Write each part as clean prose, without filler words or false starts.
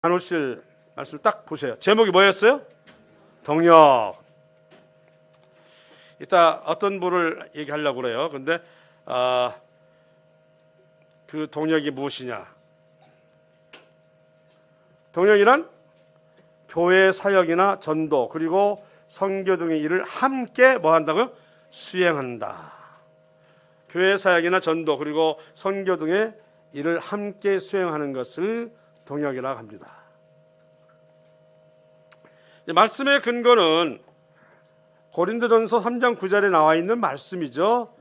나누실 말씀 딱 보세요. 제목이 뭐였어요? 동역. 이따 어떤 분을 얘기하려고 그래요. 근데 그 동역이 무엇이냐? 동역이란 교회 사역이나 전도 그리고 선교 등의 일을 함께 뭐 한다고요? 수행한다. 교회 사역이나 전도 그리고 선교 등의 일을 함께 수행하는 것을 동역이라고 합니다. 말씀의 근거는 고린도전서 3장 9절에 나와 있는 말씀이죠.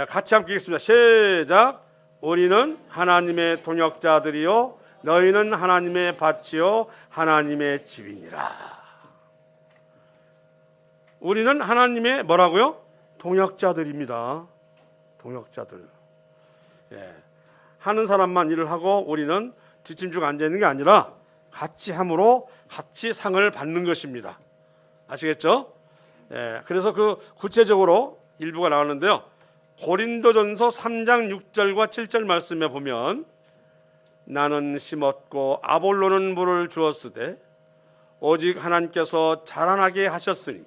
같이 함께 읽겠습니다. 시작. 우리는 하나님의 동역자들이요 너희는 하나님의 밭이요 하나님의 집이니라. 우리는 하나님의 뭐라고요? 동역자들입니다. 동역자들. 하는 사람만 일을 하고 우리는 뒷짐지고 앉아있는 게 아니라 같이 함으로 같이 상을 받는 것입니다. 아시겠죠? 그래서 그 구체적으로 일부가 나왔는데요. 고린도전서 3장 6절과 7절 말씀에 보면 나는 심었고 아볼로는 물을 주었으되 오직 하나님께서 자라나게 하셨으니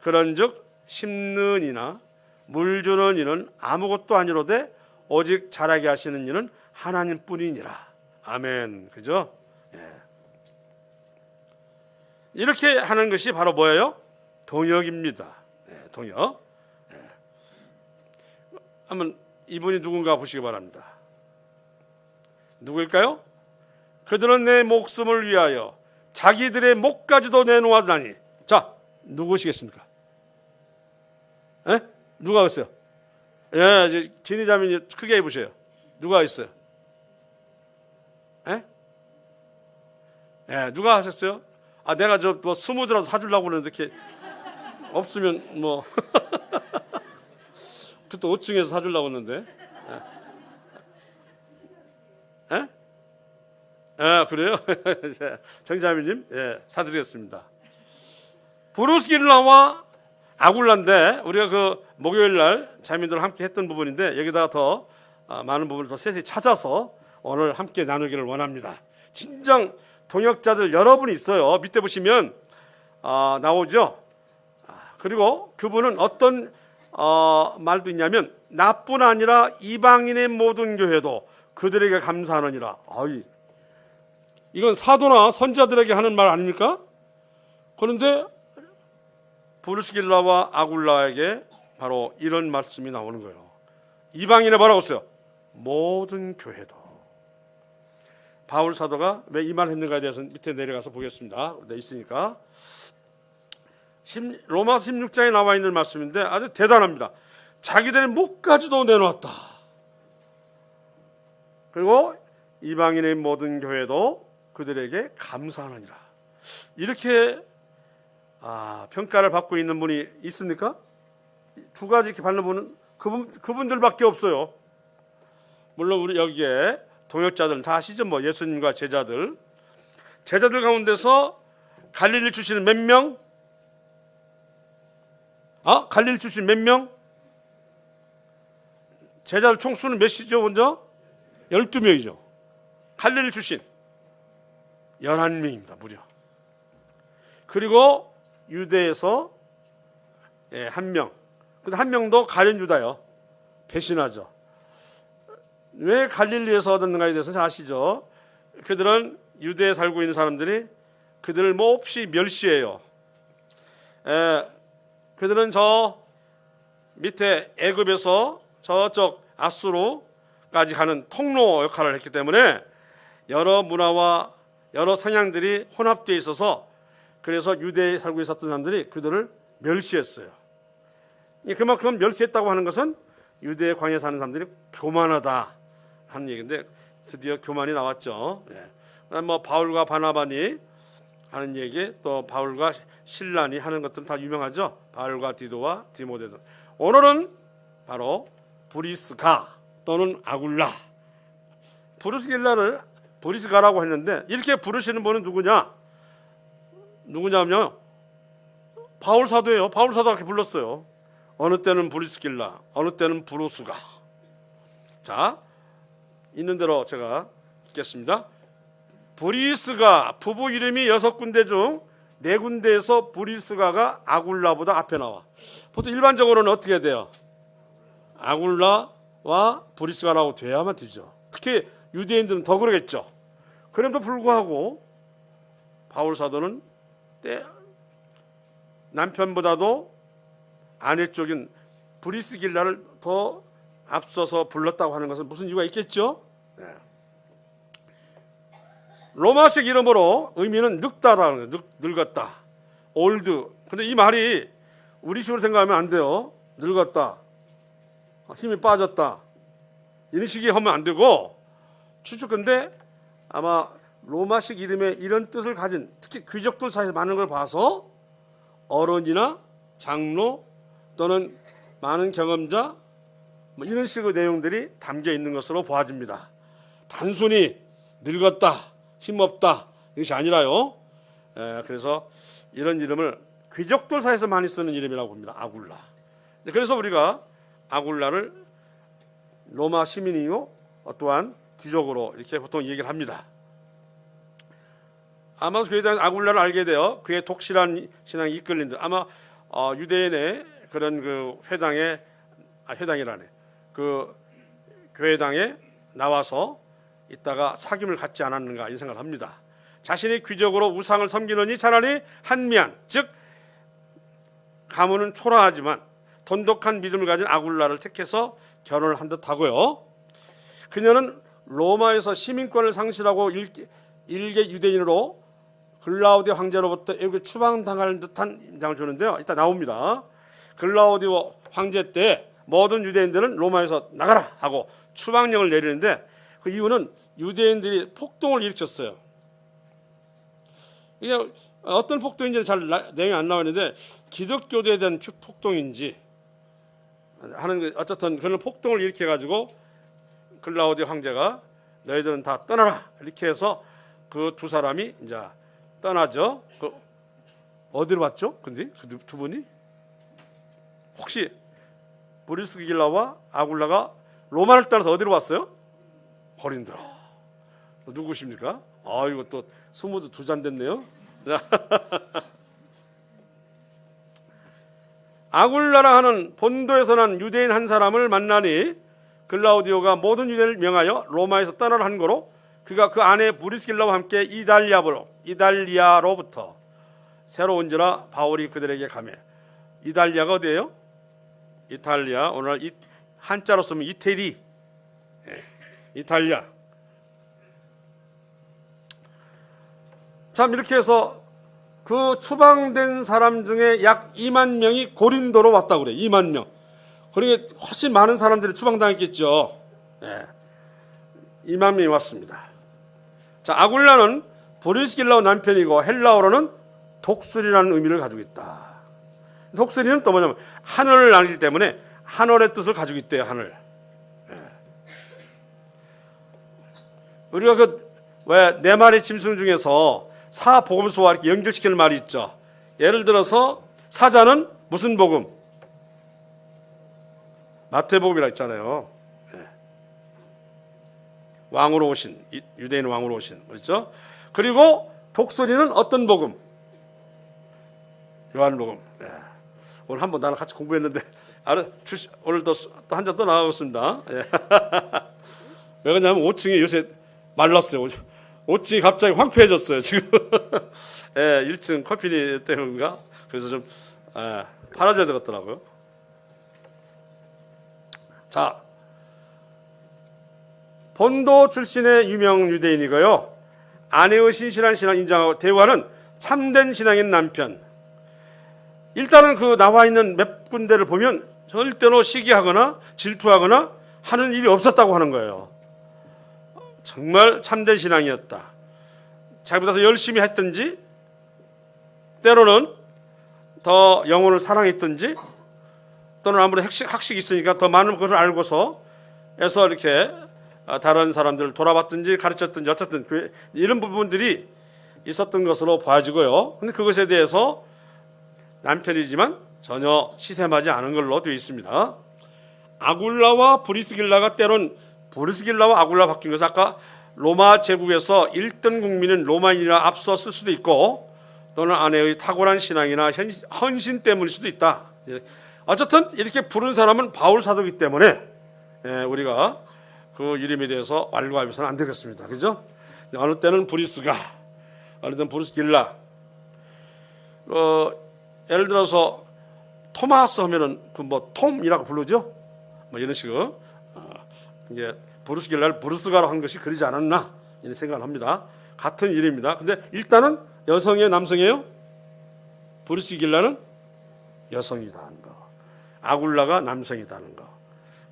그런즉 심는 이나 물 주는 이는 아무것도 아니로되 오직 자라게 하시는 이는 하나님뿐이니라. 아멘. 그죠? 이렇게 하는 것이 바로 뭐예요? 동역입니다. 동역. 한번 이분이 누군가 보시기 바랍니다. 누구일까요? 그들은 내 목숨을 위하여 자기들의 목까지도 내놓았나니. 자, 누구시겠습니까? 누가 있어요? 진희자매님 크게 해보세요. 누가 있어요? 누가 하셨어요? 내가 저 뭐 20드라도 사주려고 그러는데 이렇게 없으면 뭐 그때 5층에서 사주려고 했는데. 그래요? 정자매님, 사드리겠습니다. 브루스길라와 아굴라인데 우리가 그 목요일 날 자매들 함께 했던 부분인데 여기다가 더 많은 부분을 더 세세히 찾아서 오늘 함께 나누기를 원합니다. 진정 동역자들 여러분이 있어요. 밑에 보시면 나오죠. 그리고 그분은 어떤 말도 있냐면 나뿐 아니라 이방인의 모든 교회도 그들에게 감사하느니라. 이건 사도나 선자들에게 하는 말 아닙니까? 그런데 브루스길라와 아굴라에게 바로 이런 말씀이 나오는 거예요. 이방인의 뭐라고 했어요? 모든 교회도. 바울 사도가 왜 이 말을 했는가에 대해서 밑에 내려가서 보겠습니다. 네, 있으니까. 로마 16장에 나와 있는 말씀인데 아주 대단합니다. 자기들의 목까지도 내놓았다. 그리고 이방인의 모든 교회도 그들에게 감사하느니라. 이렇게 평가를 받고 있는 분이 있습니까? 두 가지 이렇게 받는 분은 그분들밖에 없어요. 물론 우리 여기에 동역자들은 다 아시죠? 뭐 예수님과 제자들 가운데서 갈릴리 출신은 몇 명? 갈릴리 출신 몇 명? 제자들 총수는 몇이죠? 먼저 12명이죠. 갈릴리 출신 11명입니다. 무려. 그리고 유대에서 한 명. 근데 한 명도 가룟 유다요. 배신하죠. 왜 갈릴리에서 얻었는가에 대해서 잘 아시죠? 그들은 유대에 살고 있는 사람들이 그들을 몹시 멸시해요. 그들은 저 밑에 애굽에서 저쪽 아수르까지 가는 통로 역할을 했기 때문에 여러 문화와 여러 성향들이 혼합되어 있어서 그래서 유대에 살고 있었던 사람들이 그들을 멸시했어요. 그만큼 멸시했다고 하는 것은 유대의 광야에 사는 사람들이 교만하다 하는 얘기인데 드디어 교만이 나왔죠. 뭐 바울과 바나바니 하는 얘기, 또 바울과 실란이 하는 것들은 다 유명하죠. 바울과 디도와 디모데도. 오늘은 바로 브리스가 또는 아굴라. 브루스길라를 브리스가라고 했는데 이렇게 부르시는 분은 누구냐면 바울 사도예요. 바울 사도가 이렇게 불렀어요. 어느 때는 브리스길라, 어느 때는 브루스가. 자, 있는 대로 제가 읽겠습니다. 브리스가 부부 이름이 6군데 중 4군데에서 브리스가가 아굴라보다 앞에 나와. 보통 일반적으로는 어떻게 돼요? 아굴라와 브리스가라고 돼야만 되죠. 특히 유대인들은 더 그러겠죠. 그럼에도 불구하고 바울 사도는 남편보다도 아내 쪽인 브리스길라를 더 앞서서 불렀다고 하는 것은 무슨 이유가 있겠죠? 네. 로마식 이름으로 의미는 늙다라는 거예요. 늙었다, 올드. 근데 이 말이 우리식으로 생각하면 안 돼요. 늙었다, 힘이 빠졌다, 이런 식이 하면 안 되고, 추측근데 아마 로마식 이름에 이런 뜻을 가진, 특히 귀족들 사이에서 많은 걸 봐서 어른이나 장로 또는 많은 경험자 뭐 이런 식의 내용들이 담겨 있는 것으로 보아집니다. 단순히 늙었다, 힘없다 이것이 아니라요. 그래서 이런 이름을 귀족들 사이에서 많이 쓰는 이름이라고 봅니다. 아굴라. 그래서 우리가 아굴라를 로마 시민이요 또한 귀족으로 이렇게 보통 얘기를 합니다. 아마 그에 대한 아굴라를 알게 되어 그의 독실한 신앙이 이끌린 듯 아마 유대인의 그런 그 회당이라네, 그 교회당에 나와서 있다가 사귐을 갖지 않았는가 이런 생각을 합니다. 자신이 귀족으로 우상을 섬기느니 차라리 한미한, 즉 가문은 초라하지만 돈독한 믿음을 가진 아굴라를 택해서 결혼을 한 듯하고요. 그녀는 로마에서 시민권을 상실하고 일개 유대인으로 글라우디오 황제로부터 애국에 추방당할 듯한 인상을 주는데요. 이따 나옵니다. 글라우디오 황제 때 모든 유대인들은 로마에서 나가라 하고 추방령을 내리는데 그 이유는 유대인들이 폭동을 일으켰어요. 이게 어떤 폭동인지는 잘 내용이 안 나와 있는데 기독교도에 대한 폭동인지 하는, 어쨌든 그런 폭동을 일으켜 가지고 글라우디오 황제가 너희들은 다 떠나라 이렇게 해서 그 두 사람이 이제 떠나죠. 어디로 왔죠? 근데 그 두 분이 혹시 브리스길라와 아굴라가 로마를 떠나서 어디로 왔어요? 거린도로. 누구십니까? 이거 또 스무드 2잔 됐네요. 아굴라라 하는 본도에서 난 유대인 한 사람을 만나니 글라우디오가 모든 유대인을 명하여 로마에서 떠나라 한 거로 그가 그 아내 브리스길라와 함께 이달리아로부터 새로 온지라 바울이 그들에게 가매. 이달리아가 어디예요? 이탈리아. 오늘 한자로 쓰면 이태리. 이탈리아. 참 이렇게 해서 그 추방된 사람 중에 약 2만 명이 고린도로 왔다고 그래요. 2만 명. 그러니까 훨씬 많은 사람들이 추방당했겠죠. 2만 명이 왔습니다. 자, 아굴라는 브리스길라의 남편이고 헬라어로는 독수리라는 의미를 가지고 있다. 독수리는 또 뭐냐면 하늘을 나기 때문에 하늘의 뜻을 가지고 있대요. 하늘. 우리가 왜 4마리 짐승 중에서 사복음서와 이렇게 연결시키는 말이 있죠. 예를 들어서 사자는 무슨 복음? 마태복음이라 있잖아요. 왕으로 오신, 유대인 왕으로 오신, 그렇죠? 그리고 독수리는 어떤 복음? 요한복음. 오늘 한번 나랑 같이 공부했는데 오늘 또 한 잔 또 나가겠습니다. 왜 그러냐면 5층이 요새 말랐어요. 5층이 갑자기 황폐해졌어요. 지금 1층 커피니 때문인가? 그래서 좀 팔아줘야 되겠더라고요. 자, 본도 출신의 유명 유대인이고요. 아내의 신실한 신앙 인정하고 대우하는 참된 신앙인 남편. 일단은 그 나와 있는 몇 군데를 보면 절대로 시기하거나 질투하거나 하는 일이 없었다고 하는 거예요. 정말 참된 신앙이었다. 자기보다 더 열심히 했든지 때로는 더 영혼을 사랑했든지 또는 아무래도 학식이 있으니까 더 많은 것을 알고서 해서 이렇게 다른 사람들을 돌아봤든지 가르쳤든지 어쨌든 이런 부분들이 있었던 것으로 보여지고요. 근데 그것에 대해서 남편이지만 전혀 시샘하지 않은 걸로 되어 있습니다. 아굴라와 브리스길라가 때론 브리스길라와 아굴라 바뀐 것은 아까 로마 제국에서 1등 국민인 로마인이라 앞서 쓸 수도 있고, 또는 아내의 탁월한 신앙이나 헌신 때문일 수도 있다. 어쨌든 이렇게 부른 사람은 바울 사도이기 때문에 우리가 그 이름에 대해서 완고하면서는 안 되겠습니다. 그죠? 어느 때는 브리스가, 어느 때는 브루스길라. 예를 들어서 토마스 하면은 그 뭐 톰이라고 부르죠? 뭐 이런 식으로 이제 브루스길라를 브루스가로 한 것이 그러지 않았나 이런 생각을 합니다. 같은 이름입니다. 근데 일단은 여성이에요, 남성이에요? 브루스길라는 여성이다는 거, 아굴라가 남성이다는 거.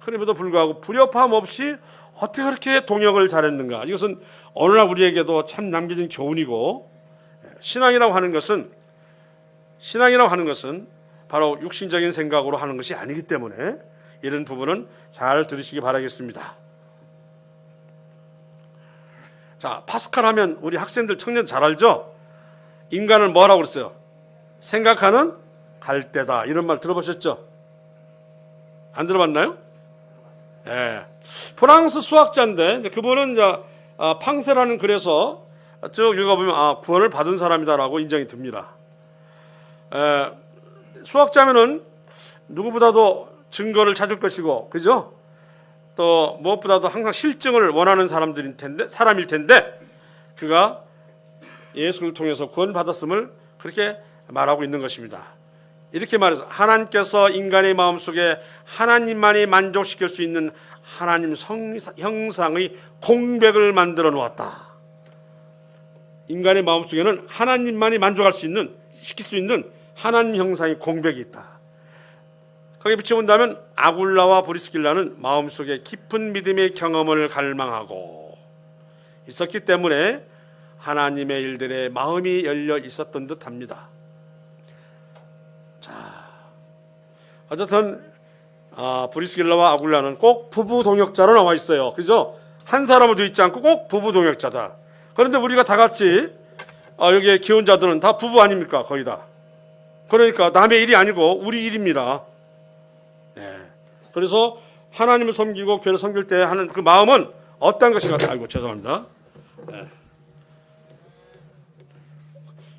그럼에도 불구하고 불협화음 없이 어떻게 그렇게 동역을 잘했는가? 이것은 오늘날 우리에게도 참 남겨진 교훈이고, 신앙이라고 하는 것은 바로 육신적인 생각으로 하는 것이 아니기 때문에 이런 부분은 잘 들으시기 바라겠습니다. 자, 파스칼 하면 우리 학생들, 청년 잘 알죠? 인간을 뭐라고 그랬어요? 생각하는 갈대다. 이런 말 들어보셨죠? 안 들어봤나요? 예. 프랑스 수학자인데 이제 그분은 이제 팡세라는 글에서 쭉 읽어보면 구원을 받은 사람이다라고 인정이 듭니다. 수학자면은 누구보다도 증거를 찾을 것이고, 그죠? 또 무엇보다도 항상 실증을 원하는 사람일 텐데 그가 예수를 통해서 구원받았음을 그렇게 말하고 있는 것입니다. 이렇게 말해서 하나님께서 인간의 마음속에 하나님만이 만족시킬 수 있는 하나님 형상의 공백을 만들어 놓았다. 인간의 마음속에는 하나님만이 만족할 수 있는, 시킬 수 있는 하나님 형상의 공백이 있다. 거기에 비춰본다면 아굴라와 브리스길라는 마음속에 깊은 믿음의 경험을 갈망하고 있었기 때문에 하나님의 일들에 마음이 열려 있었던 듯합니다. 자, 어쨌든 브리스길라와 아굴라는 꼭 부부 동역자로 나와 있어요. 그죠? 한 사람으로 되어 있지 않고 꼭 부부 동역자다. 그런데 우리가 다 같이 여기에 기혼자들은 다 부부 아닙니까? 거의 다. 그러니까 남의 일이 아니고 우리 일입니다. 그래서 하나님을 섬기고 교회를 섬길 때 하는 그 마음은 어떤 것인가? 아이고 죄송합니다.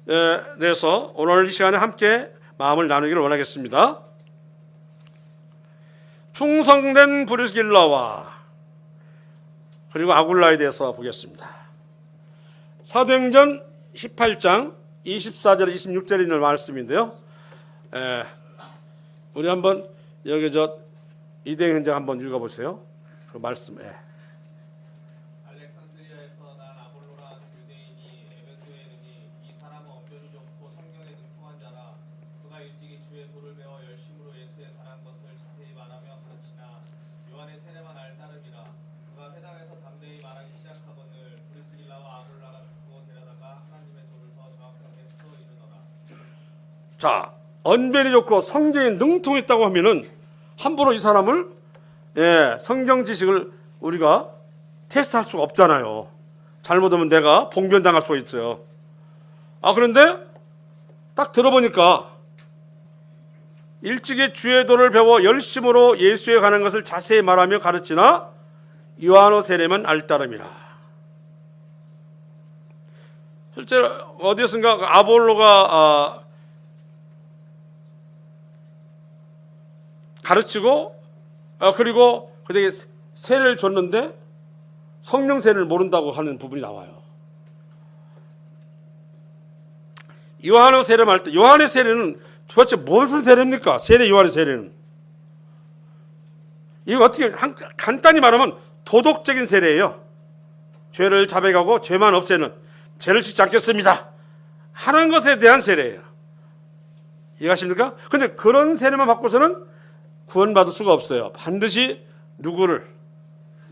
그래서 오늘 이 시간에 함께 마음을 나누기를 원하겠습니다. 충성된 브리스길라와 그리고 아굴라에 대해서 보겠습니다. 사도행전 18장 24절 26절에 있는 말씀인데요. 우리 한번 여기 이대행 현장 한번 읽어보세요. 그 말씀. 알렉산드리아에서 난 아볼로라 하는 유대인이 에베소에 이르니 이 사람은 언변이 좋고 성경에 능통한 자라. 그가 일찍이 주의 도를 배워 열심으로 예수에 관한 것을 자세히 말하며 가르치나 요한의 세례만 알 따름이라. 그가 회당에서 담대히 말하기 시작하거늘 브리스길라와 아볼라가 죽고 데려다가 하나님의 도를 더 정확하게 풀어 이르더라. 자, 언변이 좋고 성경에 능통했다고 하면은 함부로 이 사람을 성경 지식을 우리가 테스트할 수가 없잖아요. 잘못하면 내가 봉변당할 수가 있어요. 그런데 딱 들어보니까 일찍이 주의 도를 배워 열심으로 예수에 관한 것을 자세히 말하며 가르치나 요한의 세례만 알 따름이라. 실제로 어디선가 아볼로가 가르치고 그리고 그에게 세례를 줬는데 성령 세례를 모른다고 하는 부분이 나와요. 요한의 세례 말 때 요한의 세례는 도대체 무슨 세례입니까? 요한의 세례는 이거 어떻게 간단히 말하면 도덕적인 세례예요. 죄를 자백하고 죄만 없애는, 죄를 짓지 않겠습니다 하는 것에 대한 세례예요. 이해하십니까? 그런데 그런 세례만 받고서는 구원받을 수가 없어요. 반드시 누구를?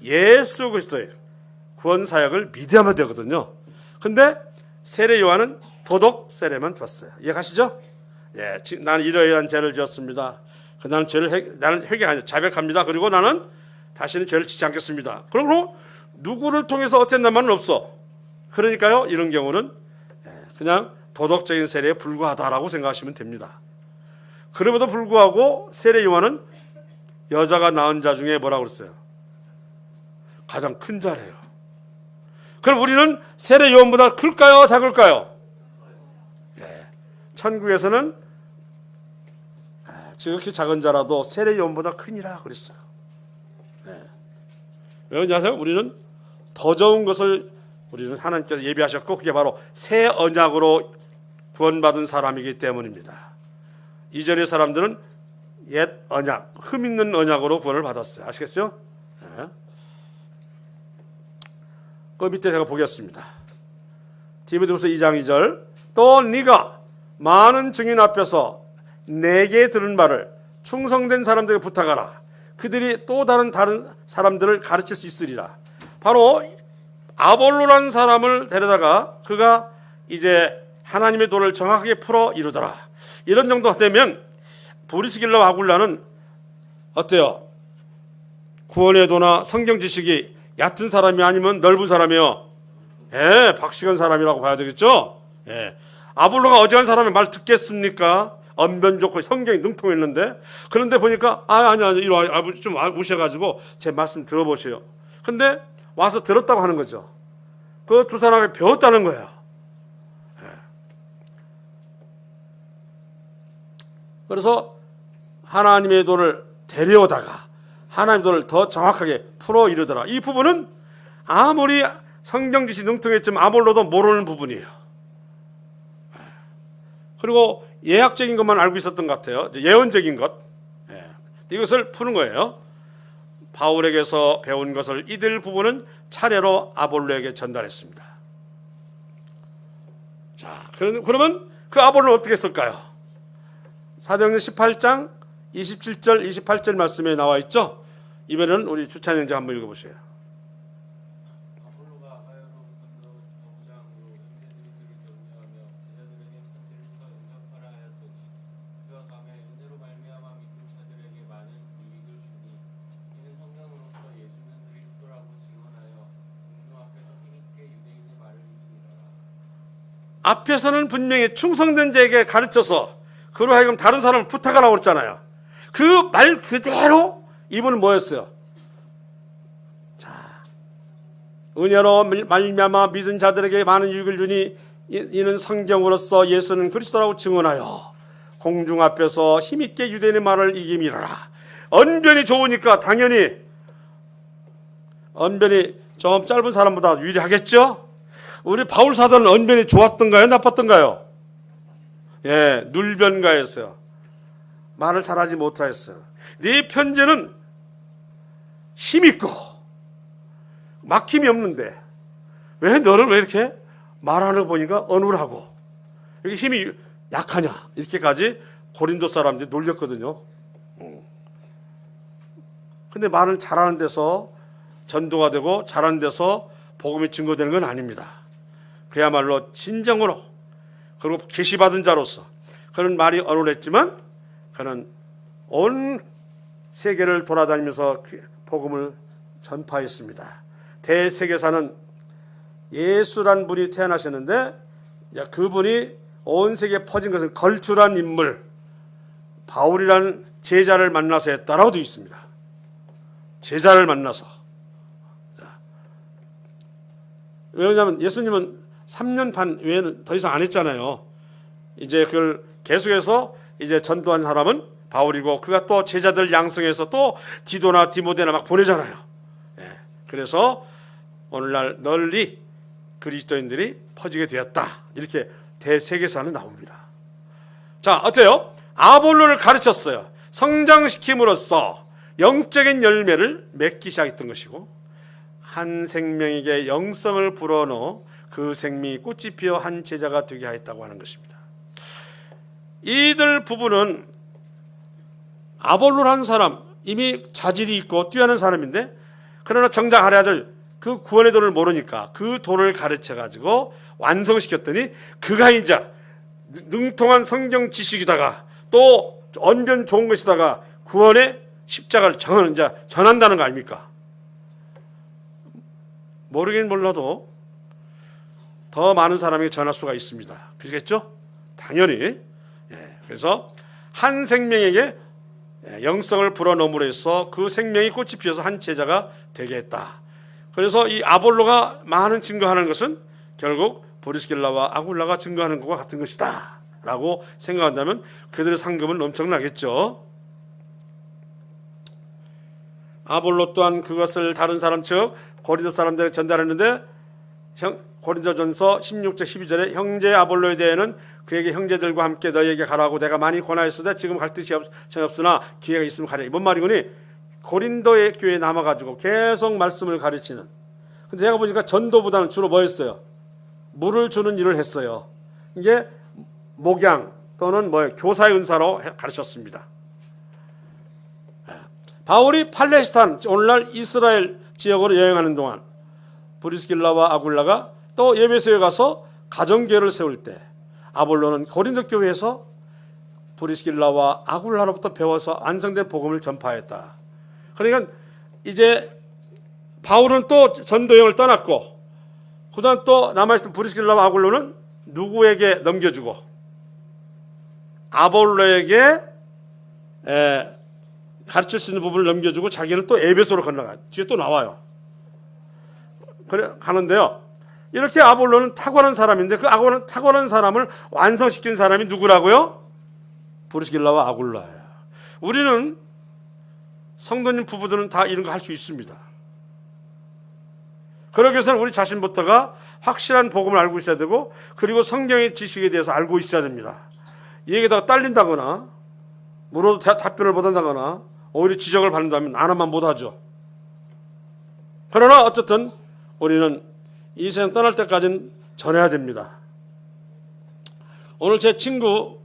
예수 그리스도의 구원 사역을 믿어야만 되거든요. 근데 세례 요한은 도덕 세례만 줬어요. 이해가시죠? 나는 이러이러한 죄를 지었습니다. 나는 나는 회개하냐, 자백합니다. 그리고 나는 다시는 죄를 짓지 않겠습니다. 그러므로 누구를 통해서 어쨌단 말은 없어. 그러니까요, 이런 경우는 그냥 도덕적인 세례에 불과하다라고 생각하시면 됩니다. 그럼에도 불구하고 세례 요한은 여자가 낳은 자 중에 뭐라고 그랬어요? 가장 큰 자래요. 그럼 우리는 세례 요한보다 클까요? 작을까요? 예. 천국에서는 지극히 작은 자라도 세례 요한보다 크니라 그랬어요. 예. 왜 그러냐 아세요? 우리는 더 좋은 것을 우리는 하나님께서 예비하셨고 그게 바로 새 언약으로 구원받은 사람이기 때문입니다. 이전의 사람들은 옛 언약, 흠 있는 언약으로 구원을 받았어요. 아시겠어요? 예. 그 밑에 제가 보겠습니다. 디모데후서 2장 2절 또 네가 많은 증인 앞에서 내게 들은 말을 충성된 사람들에게 부탁하라. 그들이 또 다른 사람들을 가르칠 수 있으리라. 바로 아볼로라는 사람을 데려다가 그가 이제 하나님의 도를 정확하게 풀어 이루더라. 이런 정도 되면 브리스길라와 아굴라는 어때요? 구원의 도나 성경 지식이 얕은 사람이 아니면 넓은 사람이요. 예, 박식한 사람이라고 봐야 되겠죠. 예. 아볼로가 어지간한 사람의 말 듣겠습니까? 언변 좋고 성경이 능통했는데 그런데 보니까 아니 이리 와 좀 오셔가지고 제 말씀 들어보세요. 근데 와서 들었다고 하는 거죠. 그 두 사람이 배웠다는 거예요. 예. 그래서 하나님의 도를 데려오다가 하나님의 도를 더 정확하게 풀어 이루더라. 이 부분은 아무리 성경 지식 능통했지만 아볼로도 모르는 부분이에요. 그리고 예학적인 것만 알고 있었던 것 같아요. 예언적인 것. 이것을 푸는 거예요. 바울에게서 배운 것을 이들 부분은 차례로 아볼로에게 전달했습니다. 자, 그러면 그 아볼로는 어떻게 했을까요? 사도행전 18장 27절 28절 말씀에 나와 있죠. 이번에는 우리 주찬 형제 한번 읽어보세요. 아볼로가 아가야로 본토 정장으로 형제들이 격려하며 제자들에게 편지를 써 영접하라 하였더니 그가 감에 은혜로 말미암아 믿는 자들에게 많은 유익을 주니 이는 성령으로서 예수는 그리스도라고 증언하여 공중 앞에서 힘있게 유대인의 말을 이기니라. 앞에서는 분명히 충성된 자에게 가르쳐서 그로 하여금 다른 사람을 부탁하라고 그랬잖아요. 그 말 그대로 이분은 뭐였어요? 자, 은혜로 말미암아 믿은 자들에게 많은 유익을 주니 이는 성경으로서 예수는 그리스도라고 증언하여 공중 앞에서 힘있게 유대인의 말을 이김이라. 언변이 좋으니까 당연히 언변이 좀 짧은 사람보다 유리하겠죠? 우리 바울 사도는 언변이 좋았던가요? 나빴던가요? 예, 눌변가였어요. 말을 잘하지 못하였어요. 네 편지는 힘있고 막힘이 없는데 왜 너를 왜 이렇게 말하는 거 보니까 어눌하고 이렇게 힘이 약하냐 이렇게까지 고린도 사람들이 놀렸거든요. 근데 말을 잘하는 데서 전도가 되고 잘하는 데서 복음이 증거되는 건 아닙니다. 그야말로 진정으로 그리고 계시받은 자로서 그런 말이 어눌했지만 그는 온 세계를 돌아다니면서 복음을 전파했습니다. 대세계사는 예수란 분이 태어나셨는데 그분이 온 세계에 퍼진 것은 걸출한 인물 바울이라는 제자를 만나서 했다라고 되어 있습니다. 제자를 만나서. 왜냐하면 예수님은 3년 반 외에는 더 이상 안 했잖아요. 이제 그걸 계속해서 이제 전도한 사람은 바울이고 그가 또 제자들 양성해서 또 디도나 디모데나 막 보내잖아요. 예. 그래서 오늘날 널리 그리스도인들이 퍼지게 되었다. 이렇게 대세계사는 나옵니다. 자, 어때요? 아볼로를 가르쳤어요. 성장시킴으로써 영적인 열매를 맺기 시작했던 것이고 한 생명에게 영성을 불어넣어 그 생명이 꽃이 피어 한 제자가 되게 하였다고 하는 것입니다. 이들 부부는 아볼로라는 사람 이미 자질이 있고 뛰어난 사람인데 그러나 정작 알아야 될 그 구원의 도를 모르니까 그 도를 가르쳐 가지고 완성시켰더니 그가 이제 능통한 성경 지식이다가 또 언변 좋은 것이다가 구원의 십자가를 전한다는 거 아닙니까? 모르긴 몰라도 더 많은 사람에게 전할 수가 있습니다. 그렇겠죠? 당연히. 그래서 한 생명에게 영성을 불어넣음으로 해서 그 생명이 꽃이 피어서 한 제자가 되게 했다. 그래서 이 아볼로가 많은 증거하는 것은 결국 브리스길라와 아굴라가 증거하는 것과 같은 것이다 라고 생각한다면 그들의 상급은 엄청나겠죠. 아볼로 또한 그것을 다른 사람 즉 고린도 사람들에게 전달했는데 고린도전서 16장 12절에 형제 아볼로에 대해는 그에게 형제들과 함께 너희에게 가라고 내가 많이 권하였으되 지금 갈 뜻이 없으나 기회가 있으면 가랴. 이번 말이거니 고린도의 교회에 남아가지고 계속 말씀을 가르치는. 근데 제가 보니까 전도보다는 주로 뭐였어요? 물을 주는 일을 했어요. 이게 목양 또는 교사의 은사로 가르쳤습니다. 바울이 팔레스타인 오늘날 이스라엘 지역으로 여행하는 동안 브리스길라와 아굴라가 또 에베소에 가서 가정교회를 세울 때 아볼로는 고린도 교회에서 브리스길라와 아굴라로부터 배워서 완성된 복음을 전파했다. 그러니까 이제 바울은 또 전도 여행을 떠났고 그다음 또 남아있던 브리스길라와 아굴라는 누구에게 넘겨주고 아볼로에게 가르칠 수 있는 부분을 넘겨주고 자기는 또 에베소로 건너가. 뒤에 또 나와요. 그래 가는데요. 이렇게 아볼로는 탁월한 사람인데 그 탁월한 사람을 완성시킨 사람이 누구라고요? 브리스길라와 아굴라예요. 우리는 성도님 부부들은 다 이런 거 할 수 있습니다. 그러기 위해서는 우리 자신부터가 확실한 복음을 알고 있어야 되고 그리고 성경의 지식에 대해서 알고 있어야 됩니다. 여기다가 딸린다거나 물어도 답변을 못한다거나 오히려 지적을 받는다면 안 하면 못하죠. 그러나 어쨌든 우리는 이 세상 떠날 때까지는 전해야 됩니다. 오늘 제 친구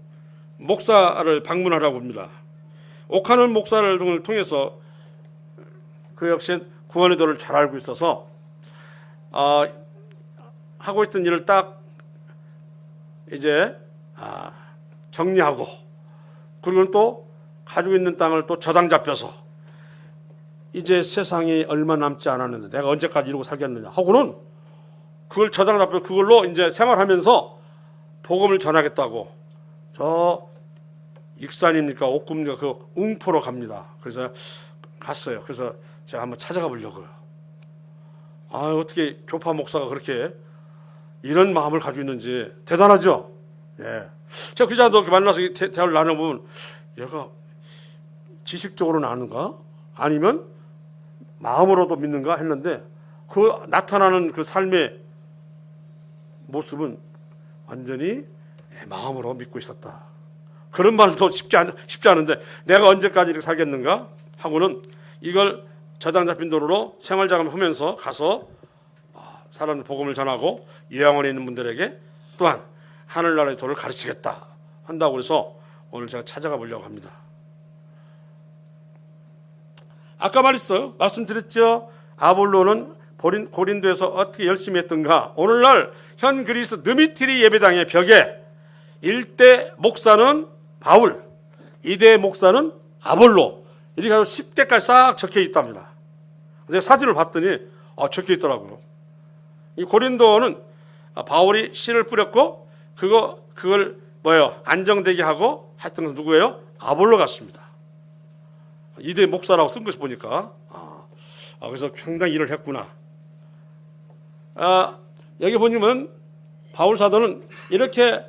목사를 방문하라고 합니다. 오카는 목사를 통해서 그 역시 구원의 도를 잘 알고 있어서 하고 있던 일을 딱 이제 정리하고 그리고 또 가지고 있는 땅을 또 저당 잡혀서 이제 세상이 얼마 남지 않았는데 내가 언제까지 이러고 살겠느냐 하고는 그걸 저당 잡혀 그걸로 이제 생활하면서 복음을 전하겠다고 저 익산입니까 옥금입니까 그 웅포로 갑니다. 그래서 갔어요. 그래서 제가 한번 찾아가 보려고요. 어떻게 교파 목사가 그렇게 이런 마음을 가지고 있는지 대단하죠. 예. 제가 그 자도 만나서 대화를 나눠보면 얘가 지식적으로는 아는가? 아니면 마음으로도 믿는가 했는데 그 나타나는 그 삶의 모습은 완전히 마음으로 믿고 있었다. 그런 말도 쉽지 않은데 내가 언제까지 이렇게 살겠는가 하고는 이걸 저당 잡힌 돈으로 생활자금 하면서 가서 사람들 복음을 전하고 요양원에 있는 분들에게 또한 하늘나라의 도를 가르치겠다 한다고 해서 오늘 제가 찾아가 보려고 합니다. 아까 말씀드렸죠. 아볼로는 고린도에서 어떻게 열심히 했던가. 오늘날 현 그리스 드미트리 예배당의 벽에 1대 목사는 바울, 2대 목사는 아볼로 이렇게 해서 10대까지 싹 적혀 있답니다. 제가 사진을 봤더니 적혀 있더라고요. 이 고린도는 바울이 씨를 뿌렸고 그걸 안정되게 하고 하여튼 누구예요? 아볼로 같습니다. 2대 목사라고 쓴 것을 보니까 그래서 상당히 일을 했구나. 여기 보시면 바울 사도는 이렇게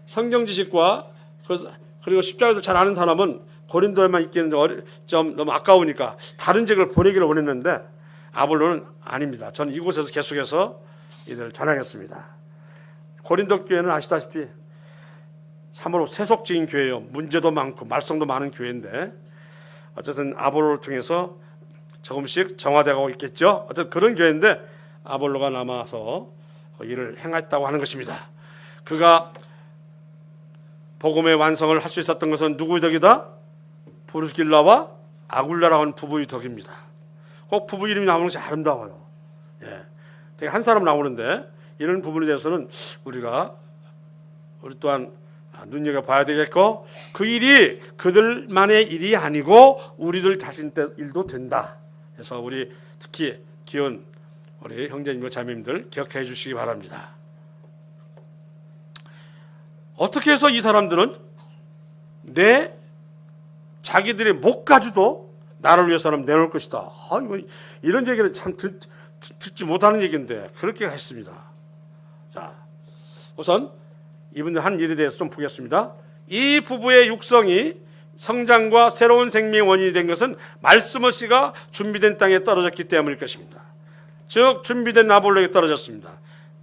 성경 지식과 그리고 십자가도 잘 아는 사람은 고린도에만 있기는 좀 너무 아까우니까 다른 지역을 보내기를 원했는데 아볼로는 아닙니다. 저는 이곳에서 계속해서 이들을 전하겠습니다. 고린도 교회는 아시다시피 참으로 세속적인 교회예요. 문제도 많고 말썽도 많은 교회인데 어쨌든 아볼로를 통해서 조금씩 정화되고 있겠죠. 어쨌든 그런 교회인데 아볼로가 남아서 일을 행했다고 하는 것입니다. 그가 복음의 완성을 할 수 있었던 것은 누구의 덕이다? 브리스길라와 아굴라라고 하는 부부의 덕입니다. 꼭 부부 이름이 나오는 것이 아름다워요. 되게 한 사람 나오는데 이런 부분에 대해서는 우리 또한 눈여겨봐야 되겠고 그 일이 그들만의 일이 아니고 우리들 자신 일도 된다. 그래서 우리 특히 귀여운 우리 형제님과 자매님들 기억해 주시기 바랍니다. 어떻게 해서 이 사람들은 자기들의 목까지도 나를 위해서는 내놓을 것이다. 이런 얘기는 참 듣지 못하는 얘기인데 그렇게 했습니다. 자, 우선 이분들 한 일에 대해서 좀 보겠습니다. 이 부부의 육성이 성장과 새로운 생명의 원인이 된 것은 말씀의 씨가 준비된 땅에 떨어졌기 때문일 것입니다. 즉 준비된 나볼로에 떨어졌습니다.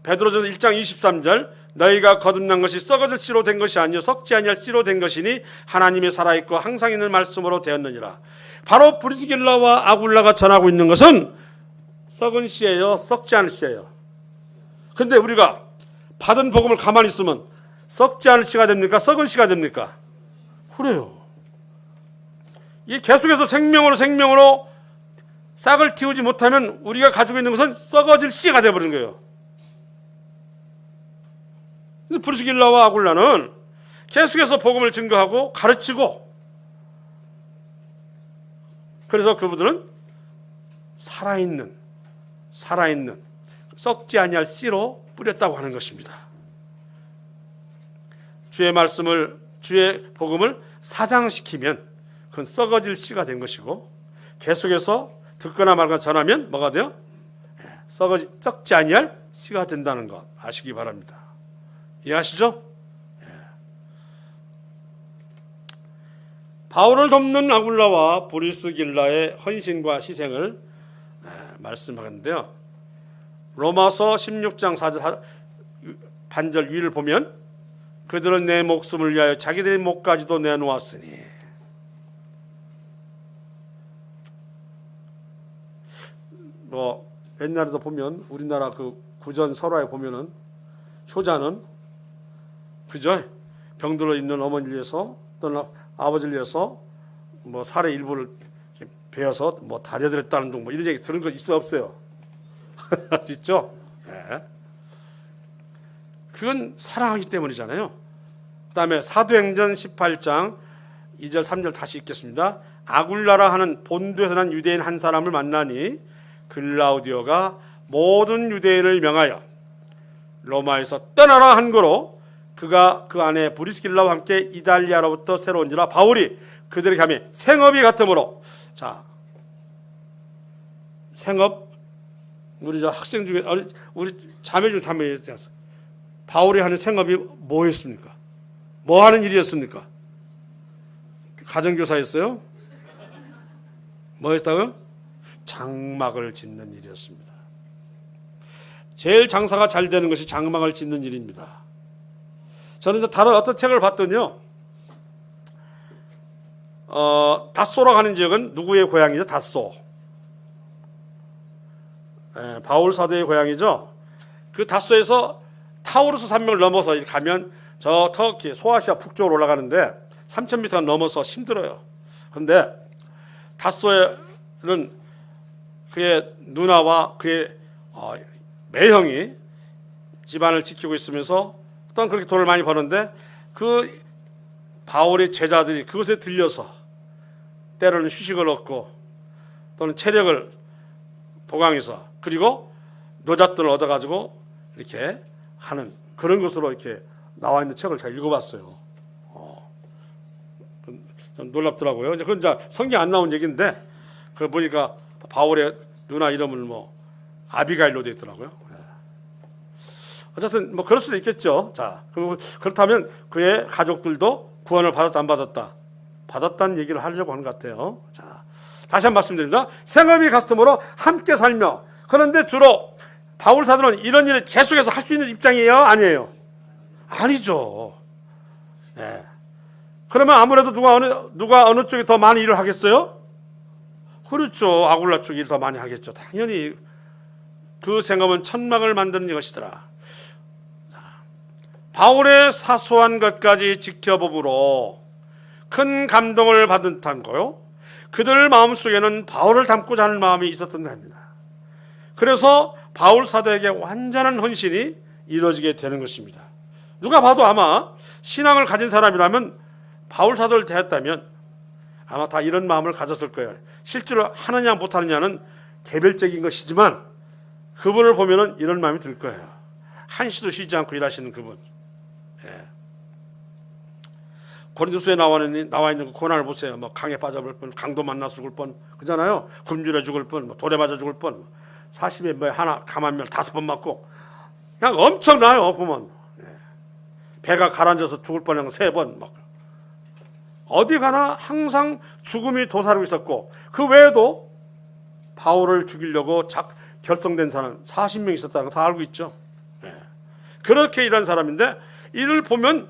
베드로전서 1장 23절 너희가 거듭난 것이 썩어질 씨로 된 것이 아니요 썩지 아니할 씨로 된 것이니 하나님의 살아있고 항상 있는 말씀으로 되었느니라. 바로 브리스길라와 아굴라가 전하고 있는 것은 썩은 씨예요, 썩지 않을 씨예요. 근데 우리가 받은 복음을 가만히 있으면 썩지 않을 씨가 됩니까? 썩은 씨가 됩니까? 그래요. 이 계속해서 생명으로 싹을 틔우지 못하면 우리가 가지고 있는 것은 썩어질 씨가 되어버리는 거예요. 브리스길라와 아굴라는 계속해서 복음을 증거하고 가르치고, 그래서 그분들은 살아있는 썩지 아니할 씨로 뿌렸다고 하는 것입니다. 주의 말씀을, 주의 복음을 사장시키면 그건 썩어질 씨가 된 것이고, 계속해서 듣거나 말거나 전하면 뭐가 돼요? 썩지 아니할 씨가 된다는 것 아시기 바랍니다. 이해하시죠? 바울을 돕는 아굴라와 브리스길라의 헌신과 희생을 말씀하는데요. 로마서 16장 4절 반절 위를 보면 그들은 내 목숨을 위하여 자기들의 목까지도 내놓았으니, 옛날에도 보면 우리나라 그 구전 설화에 보면은 효자는 그죠? 병들어 있는 어머니를 위해서 또는 아버지를 위해서 살의 일부를 베어서 다려드렸다는 등 이런 얘기 들은 거 있어 없어요? 있죠? 네. 그건 사랑하기 때문이잖아요. 그 다음에 사도행전 18장 2절 3절 다시 읽겠습니다. 아굴라라 하는 본도에서 난 유대인 한 사람을 만나니 글라우디오가 모든 유대인을 명하여 로마에서 떠나라 한 거로 그가 그 안에 브리스길라와 함께 이달리아로부터 새로 온지라 바울이 그들에게 하며 생업이 같으므로. 자, 생업, 우리 저 학생 중에 우리 자매 중에 자매 바울이 하는 생업이 뭐였습니까? 뭐 하는 일이었습니까? 가정교사였어요? 뭐였다고요? 장막을 짓는 일이었습니다. 제일 장사가 잘 되는 것이 장막을 짓는 일입니다. 저는 다른 어떤 책을 봤더니요, 다소라고 하는 지역은 누구의 고향이죠? 다소. 바울 사도의 고향이죠. 그 다소에서 타우루스 산맥을 넘어서 가면 저 터키 소아시아 북쪽으로 올라가는데 3,000m 넘어서 힘들어요. 그런데 다소에는 그의 누나와 그의 매형이 집안을 지키고 있으면서 또한 그렇게 돈을 많이 버는데 그 바울의 제자들이 그것에 들려서 때로는 휴식을 얻고 또는 체력을 보강해서 그리고 노잣돈을 얻어가지고 이렇게 하는 그런 것으로 이렇게 나와 있는 책을 제가 읽어봤어요. 좀 놀랍더라고요. 그건 이제 성경 안 나온 얘기인데 그걸 보니까 바울의 누나 이름을 아비가일로 되어 있더라고요. 어쨌든 그럴 수도 있겠죠. 자, 그렇다면 그의 가족들도 구원을 받았다 안 받았다? 받았다는 얘기를 하려고 하는 것 같아요. 자, 다시 한 번 말씀드립니다. 생업이 같음으로 함께 살며. 그런데 주로 바울 사도는 이런 일을 계속해서 할 수 있는 입장이에요? 아니에요? 아니죠. 네. 그러면 아무래도 누가 어느 쪽이 더 많이 일을 하겠어요? 그렇죠. 아굴라 쪽이 일 더 많이 하겠죠. 당연히 그 생업은 천막을 만드는 것이더라. 바울의 사소한 것까지 지켜보므로 큰 감동을 받은 거요. 그들 마음속에는 바울을 닮고자 하는 마음이 있었던 겁니다. 그래서 바울 사도에게 완전한 헌신이 이루어지게 되는 것입니다. 누가 봐도 아마 신앙을 가진 사람이라면 바울 사도를 대했다면 아마 다 이런 마음을 가졌을 거예요. 실제로 하느냐 못하느냐는 개별적인 것이지만 그분을 보면은 이런 마음이 들 거예요. 한시도 쉬지 않고 일하시는 그분. 고린도서에 나와 있는 그 고난을 보세요. 뭐 강에 빠져버릴 뻔, 강도 만나 죽을 뻔, 그잖아요. 굶주려 죽을 뻔, 뭐 돌에 맞아 죽을 뻔, 40에 뭐 하나 감한면 5번 맞고, 그냥 엄청나요. 보면 배가 가라앉아서 죽을 뻔한 거 3번 막. 어디 가나 항상 죽음이 도사리고 있었고, 그 외에도 바울을 죽이려고 결성된 사람 40명 있었다는 거 다 알고 있죠. 그렇게 일한 사람인데 이를 보면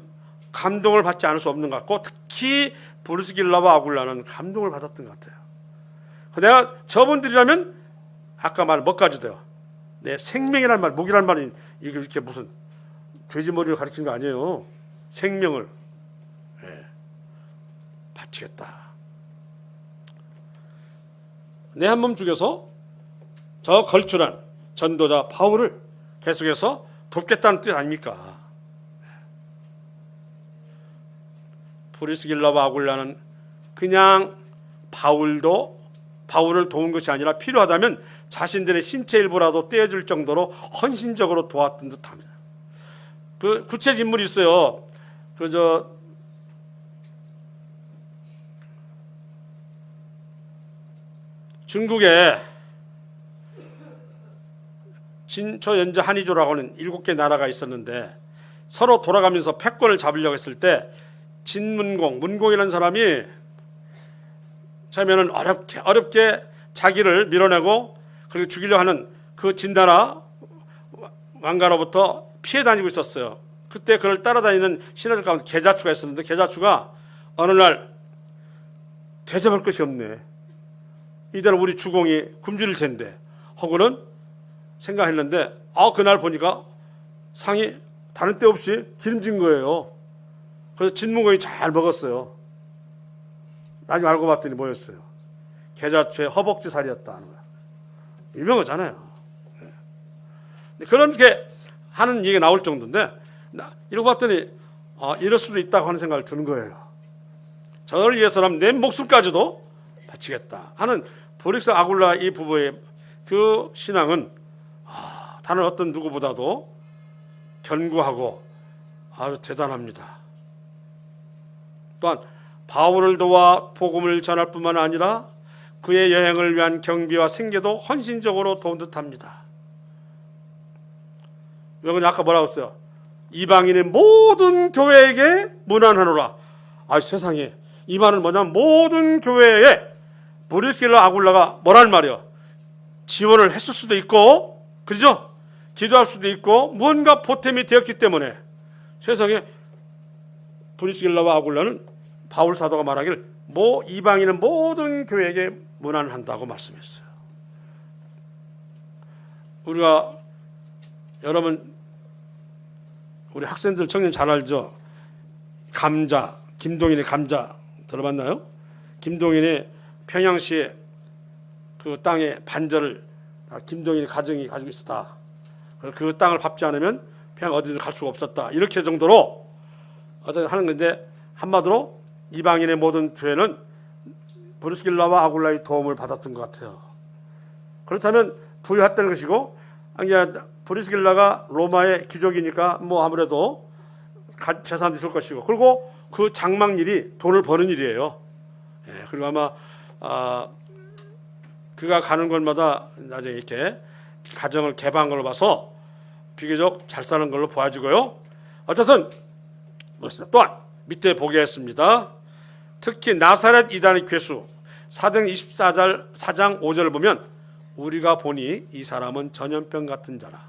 감동을 받지 않을 수 없는 것 같고, 특히 브리스길라와 아굴라는 감동을 받았던 것 같아요. 내가 저분들이라면 아까 말 뭐까지 돼요? 내 생명이란 말, 목이란 말이 이게 이렇게 무슨 돼지머리를 가리키는 거 아니에요. 생명을 바치겠다. 내 한 몸 죽여서 저 걸출한 전도자 바울을 계속해서 돕겠다는 뜻 아닙니까? 브리스길라와 아굴라는 그냥 바울을 도운 것이 아니라 필요하다면 자신들의 신체 일부라도 떼어줄 정도로 헌신적으로 도왔던 듯합니다. 그 구체 인물이 있어요. 중국에 진초, 연자, 한의조라고 하는 7개 나라가 있었는데 서로 돌아가면서 패권을 잡으려고 했을 때 문공이라는 사람이 처음에는 어렵게 자기를 밀어내고 그리고 죽이려 하는 그 진나라 왕가로부터 피해 다니고 있었어요. 그때 그를 따라다니는 신하들 가운데 계자추가 있었는데, 계자추가 어느 날 대접할 것이 없네, 이대로 우리 주공이 굶주릴 텐데 하고는 생각했는데, 그날 보니까 상이 다른 때 없이 기름진 거예요. 그래서 진문공이 잘 먹었어요. 나중에 알고 봤더니 뭐였어요? 계자추의 허벅지 살이었다 하는 거야. 유명하잖아요. 그렇게 하는 얘기가 나올 정도인데, 이러고 봤더니 이럴 수도 있다고 하는 생각을 드는 거예요. 저를 위해서라면 내 목숨까지도 바치겠다 하는 브릭스 아굴라 이 부부의 그 신앙은 다른 어떤 누구보다도 견고하고 아주 대단합니다. 또한 바울을 도와 복음을 전할 뿐만 아니라 그의 여행을 위한 경비와 생계도 헌신적으로 도운 듯합니다. 여러분 아까 뭐라고 했어요? 이방인의 모든 교회에게 문안하노라. 세상에, 이 말은 뭐냐면 모든 교회에 브리스길라 아굴라가 뭐란 말이요? 지원을 했을 수도 있고, 그죠? 기도할 수도 있고, 무언가 보탬이 되었기 때문에 세상에 브리스길라와 아굴라는 바울 사도가 말하길 이방인은 모든 교회에게 문안한다고 말씀했어요. 여러분, 우리 학생들, 청년 잘 알죠? 김동인의 감자 들어봤나요? 김동인이 평양시에 그 땅의 반절을 김동인의 가정이 가지고 있었다. 그 땅을 밟지 않으면 평양 어디든 갈 수가 없었다. 이렇게 정도로 하는 건데, 한마디로 이방인의 모든 교회는 브리스길라와 아굴라의 도움을 받았던 것 같아요. 그렇다면 부유했다는 것이고, 브리스길라가 로마의 귀족이니까 아무래도 재산도 있을 것이고, 그리고 그 장막일이 돈을 버는 일이에요. 그리고 아마 그가 가는 곳마다 나중에 이렇게 가정을 개방한 걸로 봐서 비교적 잘 사는 걸로 보여지고요. 어쨌든 또한 밑에 보겠습니다. 특히 나사렛 이단의 괴수 사도행 24장 5절을 보면, 우리가 보니 이 사람은 전염병 같은 자라